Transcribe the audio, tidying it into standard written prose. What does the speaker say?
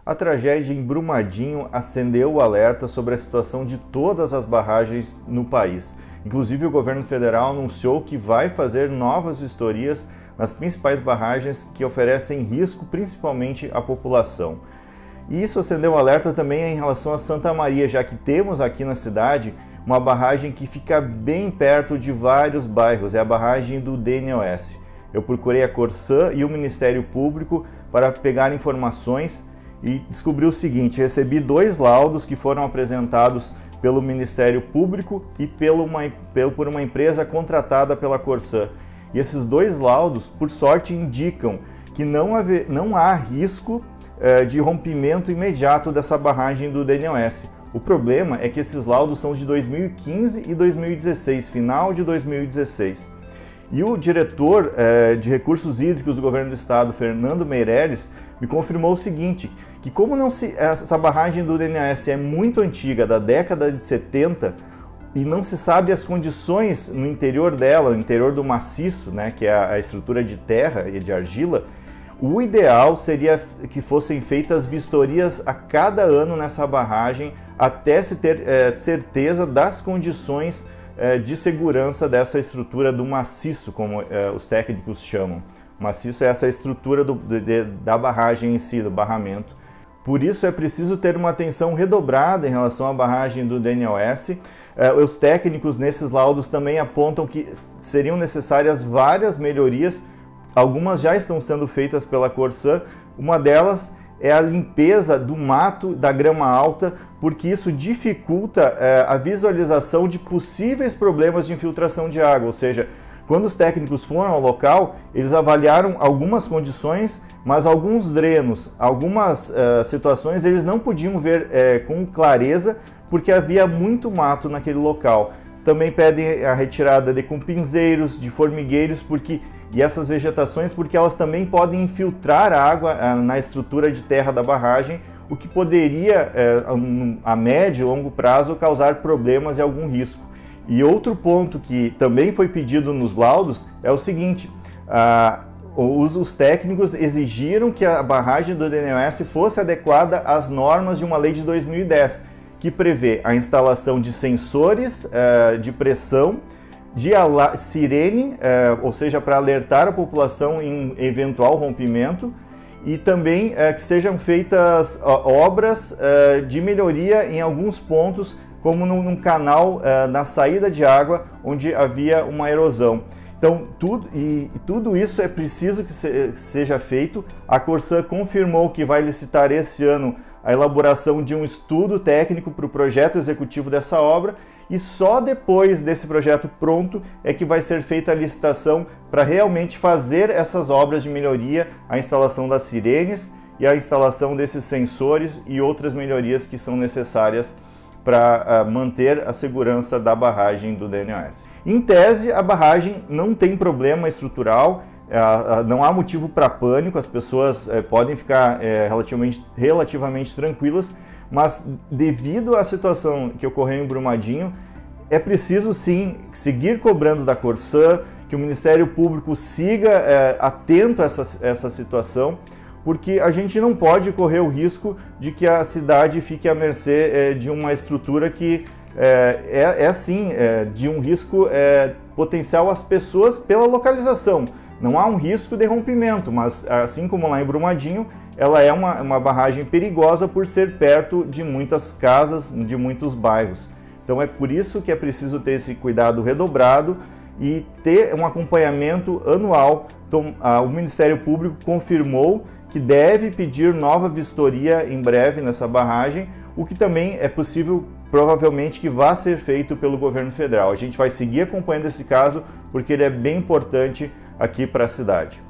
A tragédia em Brumadinho acendeu o alerta sobre a situação de todas as barragens no país. Inclusive, o governo federal anunciou que vai fazer novas vistorias nas principais barragens que oferecem risco principalmente à população. E isso acendeu um alerta também em relação a Santa Maria, já que temos aqui na cidade uma barragem que fica bem perto de vários bairros, é a barragem do DNOS. Eu procurei a Corsã e o Ministério Público para pegar informações e descobri o seguinte: recebi 2 laudos que foram apresentados pelo Ministério Público e por uma empresa contratada pela Corsã. E esses 2 laudos, por sorte, indicam que não há risco de rompimento imediato dessa barragem do DNOS. O problema é que esses laudos são de 2015 e 2016, final de 2016. E o diretor de recursos hídricos do governo do estado, Fernando Meirelles, me confirmou o seguinte, que como essa barragem do DNOS é muito antiga, da década de 70, e não se sabe as condições no interior dela, no interior do maciço, né, que é a estrutura de terra e de argila, o ideal seria que fossem feitas vistorias a cada ano nessa barragem, até se ter certeza das condições de segurança dessa estrutura do maciço, como os técnicos chamam. O maciço é essa estrutura da barragem em si, do barramento. Por isso é preciso ter uma atenção redobrada em relação à barragem do DNOS. Os técnicos nesses laudos também apontam que seriam necessárias várias melhorias. Algumas já estão sendo feitas pela Corsã. Uma delas é a limpeza do mato, da grama alta, porque isso dificulta a visualização de possíveis problemas de infiltração de água. Ou seja, quando os técnicos foram ao local, eles avaliaram algumas condições, mas alguns drenos, algumas situações eles não podiam ver com clareza, porque havia muito mato naquele local. Também pedem a retirada de compinzeiros, de formigueiros, e essas vegetações, porque elas também podem infiltrar a água na estrutura de terra da barragem, o que poderia, a médio e longo prazo, causar problemas e algum risco. E outro ponto que também foi pedido nos laudos é o seguinte: os técnicos exigiram que a barragem do DNOS fosse adequada às normas de uma lei de 2010, que prevê a instalação de sensores de pressão, de sirene, ou seja, para alertar a população em eventual rompimento, e também que sejam feitas obras de melhoria em alguns pontos, como num canal na saída de água, onde havia uma erosão. Então, tudo isso é preciso que seja feito. A Corsã confirmou que vai licitar esse ano a elaboração de um estudo técnico para o projeto executivo dessa obra, e só depois desse projeto pronto é que vai ser feita a licitação para realmente fazer essas obras de melhoria, a instalação das sirenes e a instalação desses sensores e outras melhorias que são necessárias para manter a segurança da barragem do DNOS. Em tese, a barragem não tem problema estrutural, não há motivo para pânico, as pessoas podem ficar relativamente tranquilas, mas devido à situação que ocorreu em Brumadinho, é preciso sim seguir cobrando da Corsã, que o Ministério Público siga atento a essa situação, porque a gente não pode correr o risco de que a cidade fique à mercê de uma estrutura que de um risco potencial às pessoas pela localização. Não há um risco de rompimento, mas assim como lá em Brumadinho, ela é uma barragem perigosa por ser perto de muitas casas, de muitos bairros. Então é por isso que é preciso ter esse cuidado redobrado e ter um acompanhamento anual. Então, o Ministério Público confirmou que deve pedir nova vistoria em breve nessa barragem, o que também é possível, provavelmente, que vá ser feito pelo governo federal. A gente vai seguir acompanhando esse caso porque ele é bem importante aqui para a cidade.